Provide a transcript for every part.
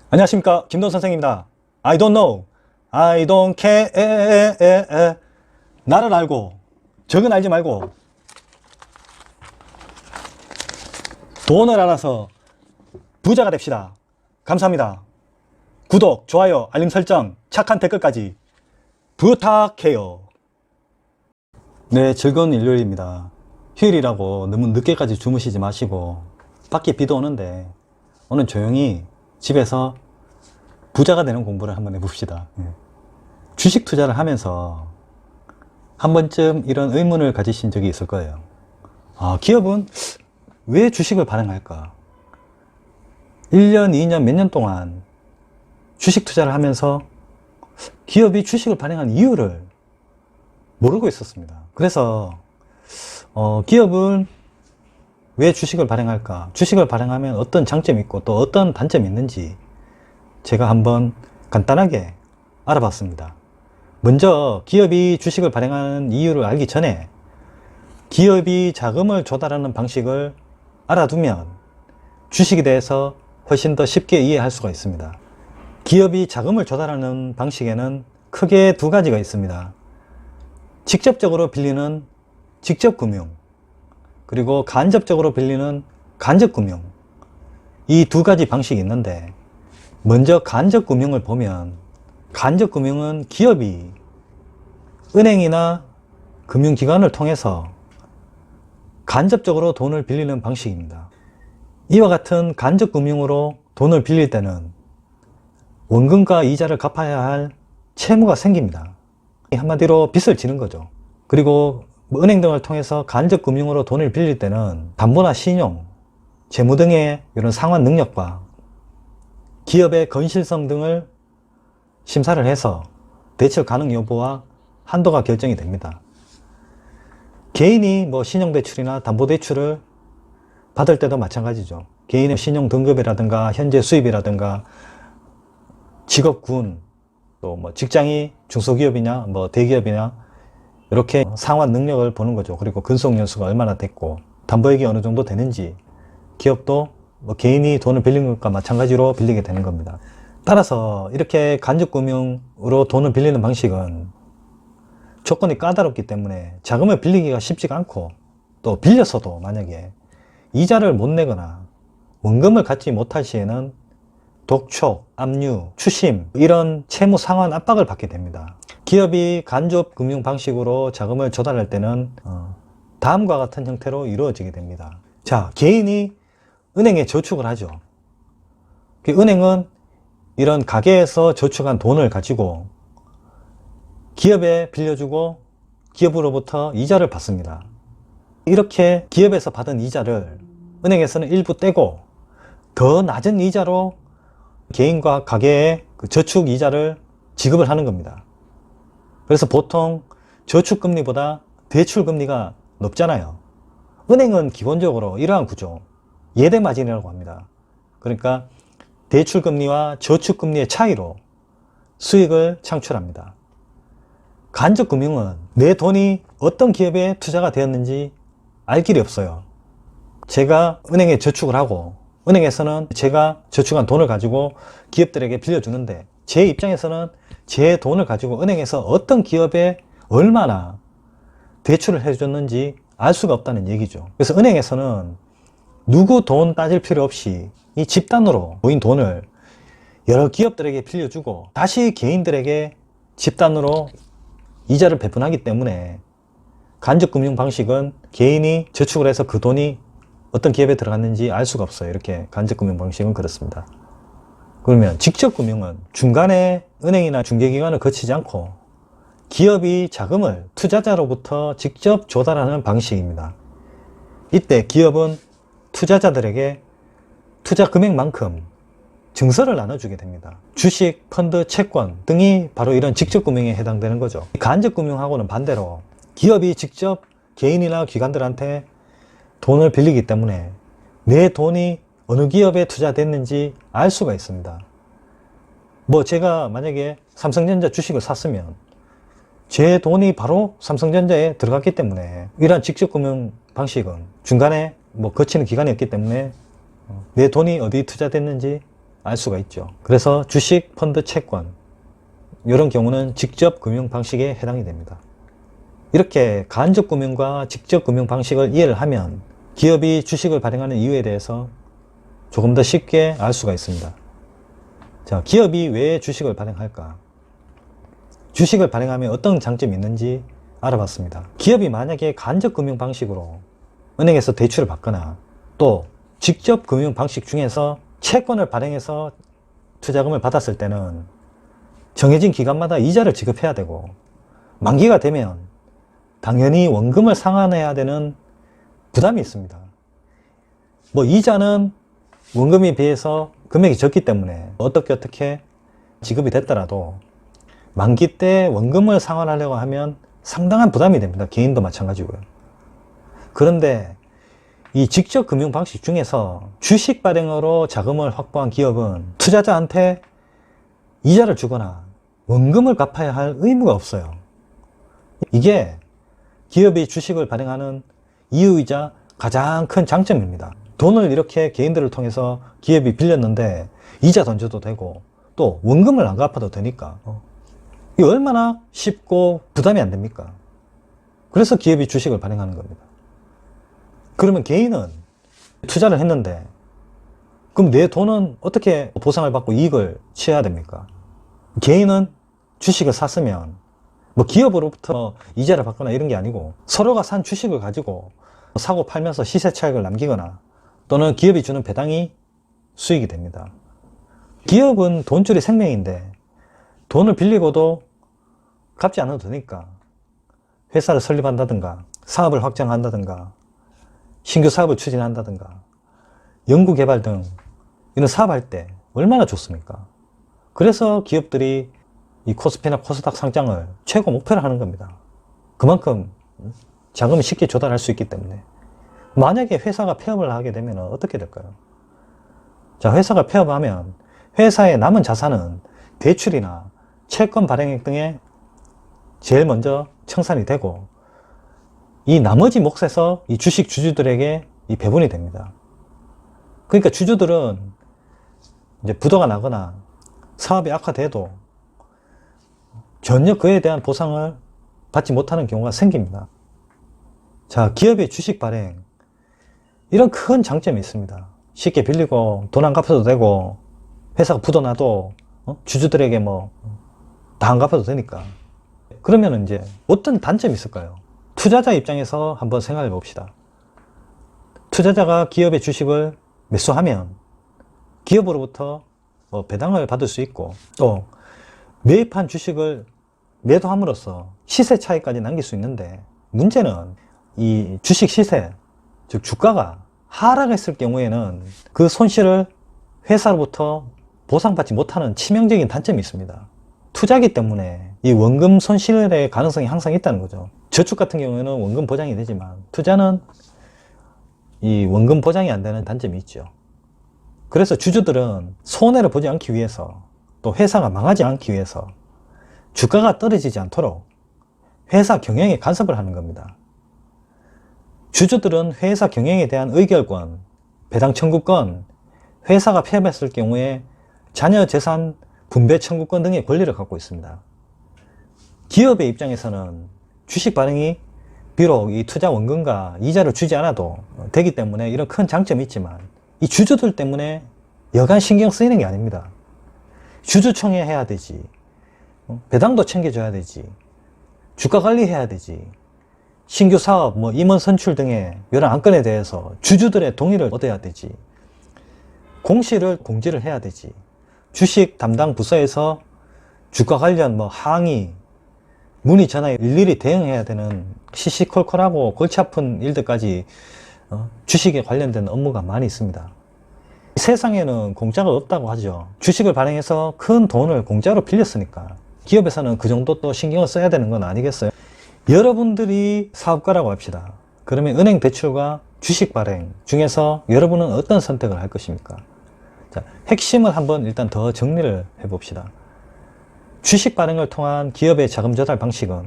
안녕하십니까, 김동 선생입니다. I don't know, I don't care. 나를 알고 적은 알지 말고 돈을 알아서 부자가 됩시다. 감사합니다. 구독, 좋아요, 알림 설정, 착한 댓글까지 부탁해요. 네, 즐거운 일요일입니다. 휴일이라고 너무 늦게까지 주무시지 마시고, 밖에 비도 오는데 오늘 조용히 집에서 부자가 되는 공부를 한번 해봅시다. 주식 투자를 하면서 한 번쯤 이런 의문을 가지신 적이 있을 거예요. 기업은 왜 주식을 발행할까? 1년, 2년, 몇 년 동안 주식 투자를 하면서 기업이 주식을 발행한 이유를 모르고 있었습니다. 그래서 기업은 왜 주식을 발행할까? 주식을 발행하면 어떤 장점이 있고 또 어떤 단점이 있는지 제가 한번 간단하게 알아봤습니다. 먼저 기업이 주식을 발행하는 이유를 알기 전에 기업이 자금을 조달하는 방식을 알아두면 주식에 대해서 훨씬 더 쉽게 이해할 수가 있습니다. 기업이 자금을 조달하는 방식에는 크게 두 가지가 있습니다. 직접적으로 빌리는 직접금융, 그리고 간접적으로 빌리는 간접금융, 이 두 가지 방식이 있는데, 먼저 간접금융을 보면 간접금융은 기업이 은행이나 금융기관을 통해서 간접적으로 돈을 빌리는 방식입니다. 이와 같은 간접금융으로 돈을 빌릴 때는 원금과 이자를 갚아야 할 채무가 생깁니다. 한마디로 빚을 지는 거죠. 그리고 은행 등을 통해서 간접금융으로 돈을 빌릴 때는 담보나 신용, 재무 등의 이런 상환 능력과 기업의 건실성 등을 심사를 해서 대출 가능 여부와 한도가 결정이 됩니다. 개인이 신용대출이나 담보대출을 받을 때도 마찬가지죠. 개인의 신용 등급이라든가 현재 수입이라든가 직업군, 또 직장이 중소기업이냐 대기업이냐 이렇게 상환 능력을 보는 거죠. 그리고 근속 연수가 얼마나 됐고 담보액이 어느 정도 되는지, 기업도 개인이 돈을 빌린 것과 마찬가지로 빌리게 되는 겁니다. 따라서 이렇게 간접금융으로 돈을 빌리는 방식은 조건이 까다롭기 때문에 자금을 빌리기가 쉽지가 않고, 또 빌렸어도 만약에 이자를 못 내거나 원금을 갖지 못할 시에는 독촉, 압류, 추심 이런 채무 상환 압박을 받게 됩니다. 기업이 간접금융 방식으로 자금을 조달할 때는 다음과 같은 형태로 이루어지게 됩니다. 자, 개인이 은행에 저축을 하죠. 은행은 이런 가게에서 저축한 돈을 가지고 기업에 빌려주고 기업으로부터 이자를 받습니다. 이렇게 기업에서 받은 이자를 은행에서는 일부 떼고 더 낮은 이자로 개인과 가게에 저축 이자를 지급을 하는 겁니다. 그래서 보통 저축금리보다 대출금리가 높잖아요. 은행은 기본적으로 이러한 구조, 예대마진이라고 합니다. 그러니까 대출금리와 저축금리의 차이로 수익을 창출합니다. 간접금융은 내 돈이 어떤 기업에 투자가 되었는지 알 길이 없어요. 제가 은행에 저축을 하고 은행에서는 제가 저축한 돈을 가지고 기업들에게 빌려주는데, 제 입장에서는 제 돈을 가지고 은행에서 어떤 기업에 얼마나 대출을 해줬는지 알 수가 없다는 얘기죠. 그래서 은행에서는 누구 돈 따질 필요 없이 이 집단으로 모인 돈을 여러 기업들에게 빌려주고 다시 개인들에게 집단으로 이자를 배분하기 때문에 간접금융 방식은 개인이 저축을 해서 그 돈이 어떤 기업에 들어갔는지 알 수가 없어요. 이렇게 간접금융 방식은 그렇습니다. 그러면 직접금융은 중간에 은행이나 중개기관을 거치지 않고 기업이 자금을 투자자로부터 직접 조달하는 방식입니다. 이때 기업은 투자자들에게 투자 금액만큼 증서를 나눠주게 됩니다. 주식, 펀드, 채권 등이 바로 이런 직접금융에 해당되는 거죠. 간접금융하고는 반대로 기업이 직접 개인이나 기관들한테 돈을 빌리기 때문에 내 돈이 어느 기업에 투자됐는지 알 수가 있습니다. 제가 만약에 삼성전자 주식을 샀으면 제 돈이 바로 삼성전자에 들어갔기 때문에 이러한 직접금융 방식은 중간에 거치는 기간이 없기 때문에 내 돈이 어디 투자됐는지 알 수가 있죠. 그래서 주식, 펀드, 채권 이런 경우는 직접 금융 방식에 해당이 됩니다. 이렇게 간접 금융과 직접 금융 방식을 이해를 하면 기업이 주식을 발행하는 이유에 대해서 조금 더 쉽게 알 수가 있습니다. 자, 기업이 왜 주식을 발행할까? 주식을 발행하면 어떤 장점이 있는지 알아봤습니다. 기업이 만약에 간접 금융 방식으로 은행에서 대출을 받거나 또 직접 금융 방식 중에서 채권을 발행해서 투자금을 받았을 때는 정해진 기간마다 이자를 지급해야 되고 만기가 되면 당연히 원금을 상환해야 되는 부담이 있습니다. 뭐 이자는 원금에 비해서 금액이 적기 때문에 어떻게 지급이 됐더라도 만기 때 원금을 상환하려고 하면 상당한 부담이 됩니다. 개인도 마찬가지고요. 그런데 이 직접 금융 방식 중에서 주식 발행으로 자금을 확보한 기업은 투자자한테 이자를 주거나 원금을 갚아야 할 의무가 없어요. 이게 기업이 주식을 발행하는 이유이자 가장 큰 장점입니다. 돈을 이렇게 개인들을 통해서 기업이 빌렸는데 이자 던져도 되고 또 원금을 안 갚아도 되니까 이게 얼마나 쉽고 부담이 안 됩니까? 그래서 기업이 주식을 발행하는 겁니다. 그러면 개인은 투자를 했는데 그럼 내 돈은 어떻게 보상을 받고 이익을 취해야 됩니까? 개인은 주식을 샀으면 뭐 기업으로부터 이자를 받거나 이런 게 아니고 서로가 산 주식을 가지고 사고 팔면서 시세 차익을 남기거나 또는 기업이 주는 배당이 수익이 됩니다. 기업은 돈줄이 생명인데 돈을 빌리고도 갚지 않아도 되니까 회사를 설립한다든가 사업을 확장한다든가 신규 사업을 추진한다든가 연구개발 등 이런 사업할 때 얼마나 좋습니까? 그래서 기업들이 이 코스피나 코스닥 상장을 최고 목표로 하는 겁니다. 그만큼 자금을 쉽게 조달할 수 있기 때문에. 만약에 회사가 폐업을 하게 되면 어떻게 될까요? 자, 회사가 폐업하면 회사의 남은 자산은 대출이나 채권 발행액 등에 제일 먼저 청산이 되고 이 나머지 몫에서 이 주식 주주들에게 이 배분이 됩니다. 그러니까 주주들은 이제 부도가 나거나 사업이 악화돼도 전혀 그에 대한 보상을 받지 못하는 경우가 생깁니다. 자, 기업의 주식 발행 이런 큰 장점이 있습니다. 쉽게 빌리고 돈 안 갚아도 되고 회사가 부도 나도 주주들에게 뭐 다 안 갚아도 되니까. 그러면 이제 어떤 단점이 있을까요? 투자자 입장에서 한번 생각해 봅시다. 투자자가 기업의 주식을 매수하면 기업으로부터 뭐 배당을 받을 수 있고 또 매입한 주식을 매도함으로써 시세 차익까지 남길 수 있는데 문제는 이 주식 시세, 즉 주가가 하락했을 경우에는 그 손실을 회사로부터 보상받지 못하는 치명적인 단점이 있습니다. 투자기 때문에 이 원금 손실의 가능성이 항상 있다는 거죠. 저축 같은 경우에는 원금 보장이 되지만 투자는 이 원금 보장이 안 되는 단점이 있죠. 그래서 주주들은 손해를 보지 않기 위해서 또 회사가 망하지 않기 위해서 주가가 떨어지지 않도록 회사 경영에 간섭을 하는 겁니다. 주주들은 회사 경영에 대한 의결권, 배당 청구권, 회사가 폐업했을 경우에 자녀 재산 분배 청구권 등의 권리를 갖고 있습니다. 기업의 입장에서는 주식 발행이 비록 이 투자 원금과 이자를 주지 않아도 되기 때문에 이런 큰 장점이 있지만 이 주주들 때문에 여간 신경 쓰이는 게 아닙니다. 주주총회 해야 되지, 배당도 챙겨줘야 되지, 주가 관리해야 되지, 신규 사업, 뭐 임원 선출 등의 여러 안건에 대해서 주주들의 동의를 얻어야 되지, 공시를 공지를 해야 되지, 주식 담당 부서에서 주가 관련 뭐 항의, 문의 전화에 일일이 대응해야 되는 시시콜콜하고 골치 아픈 일들까지 주식에 관련된 업무가 많이 있습니다. 세상에는 공짜가 없다고 하죠. 주식을 발행해서 큰 돈을 공짜로 빌렸으니까 기업에서는 그 정도 또 신경을 써야 되는 건 아니겠어요? 여러분들이 사업가라고 합시다. 그러면 은행 대출과 주식 발행 중에서 여러분은 어떤 선택을 할 것입니까? 자, 핵심을 한번 일단 더 정리를 해봅시다. 주식 발행을 통한 기업의 자금 조달 방식은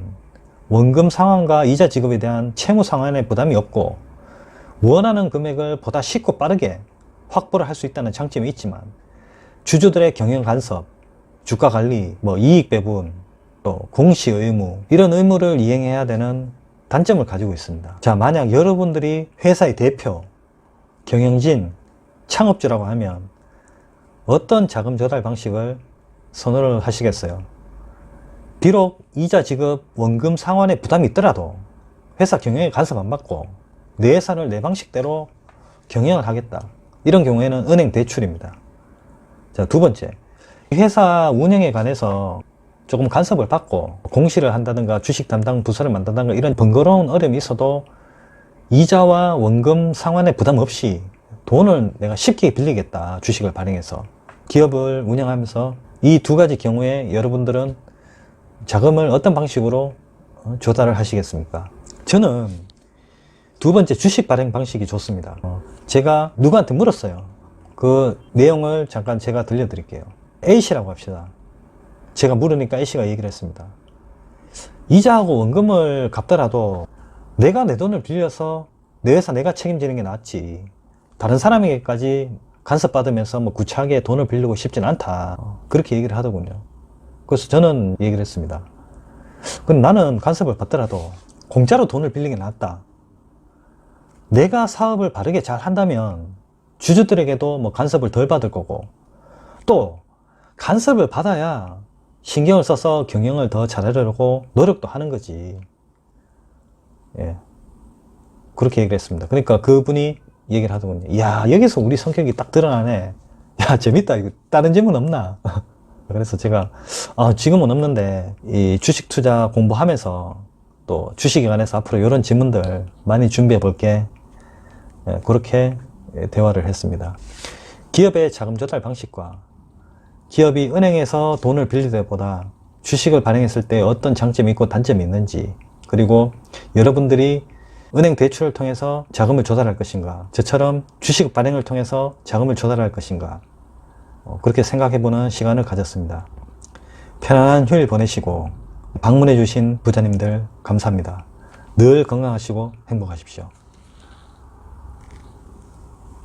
원금 상환과 이자 지급에 대한 채무 상환에 부담이 없고 원하는 금액을 보다 쉽고 빠르게 확보를 할 수 있다는 장점이 있지만 주주들의 경영 간섭, 주가 관리, 이익 배분, 또 공시 의무, 이런 의무를 이행해야 되는 단점을 가지고 있습니다. 자, 만약 여러분들이 회사의 대표, 경영진, 창업주라고 하면 어떤 자금 조달 방식을 선호를 하시겠어요? 비록 이자 지급, 원금 상환에 부담이 있더라도 회사 경영에 간섭 안 받고 내 예산을 내 방식대로 경영을 하겠다. 이런 경우에는 은행 대출입니다. 자, 두 번째, 회사 운영에 관해서 조금 간섭을 받고 공시를 한다든가 주식 담당 부서를 만든다든가 이런 번거로운 어려움이 있어도 이자와 원금 상환에 부담 없이 돈을 내가 쉽게 빌리겠다. 주식을 발행해서 기업을 운영하면서 이 두 가지 경우에 여러분들은 자금을 어떤 방식으로 조달을 하시겠습니까? 저는 두 번째 주식 발행 방식이 좋습니다. 제가 누구한테 물었어요. 그 내용을 잠깐 제가 들려드릴게요. A씨라고 합시다. 제가 물으니까 A씨가 얘기를 했습니다. 이자하고 원금을 갚더라도 내가 내 돈을 빌려서 내 회사 내가 책임지는 게 낫지. 다른 사람에게까지 간섭받으면서 구차하게 돈을 빌리고 싶진 않다. 그렇게 얘기를 하더군요. 그래서 저는 얘기를 했습니다. 그럼 나는 간섭을 받더라도 공짜로 돈을 빌리는 게 낫다. 내가 사업을 바르게 잘 한다면 주주들에게도 간섭을 덜 받을 거고, 또 간섭을 받아야 신경을 써서 경영을 더 잘하려고 노력도 하는 거지. 예. 그렇게 얘기를 했습니다. 그러니까 그분이 얘기를 하더군요. 야, 여기서 우리 성격이 딱 드러나네. 야, 재밌다. 이거 다른 질문 없나? 그래서 제가 지금은 없는데 이 주식 투자 공부하면서 또 주식에 관해서 앞으로 이런 질문들 많이 준비해 볼게. 예, 그렇게 대화를 했습니다. 기업의 자금 조달 방식과 기업이 은행에서 돈을 빌릴 때보다 주식을 발행했을 때 어떤 장점이 있고 단점이 있는지, 그리고 여러분들이 은행 대출을 통해서 자금을 조달할 것인가, 저처럼 주식 발행을 통해서 자금을 조달할 것인가, 그렇게 생각해보는 시간을 가졌습니다. 편안한 휴일 보내시고 방문해 주신 부자님들 감사합니다. 늘 건강하시고 행복하십시오.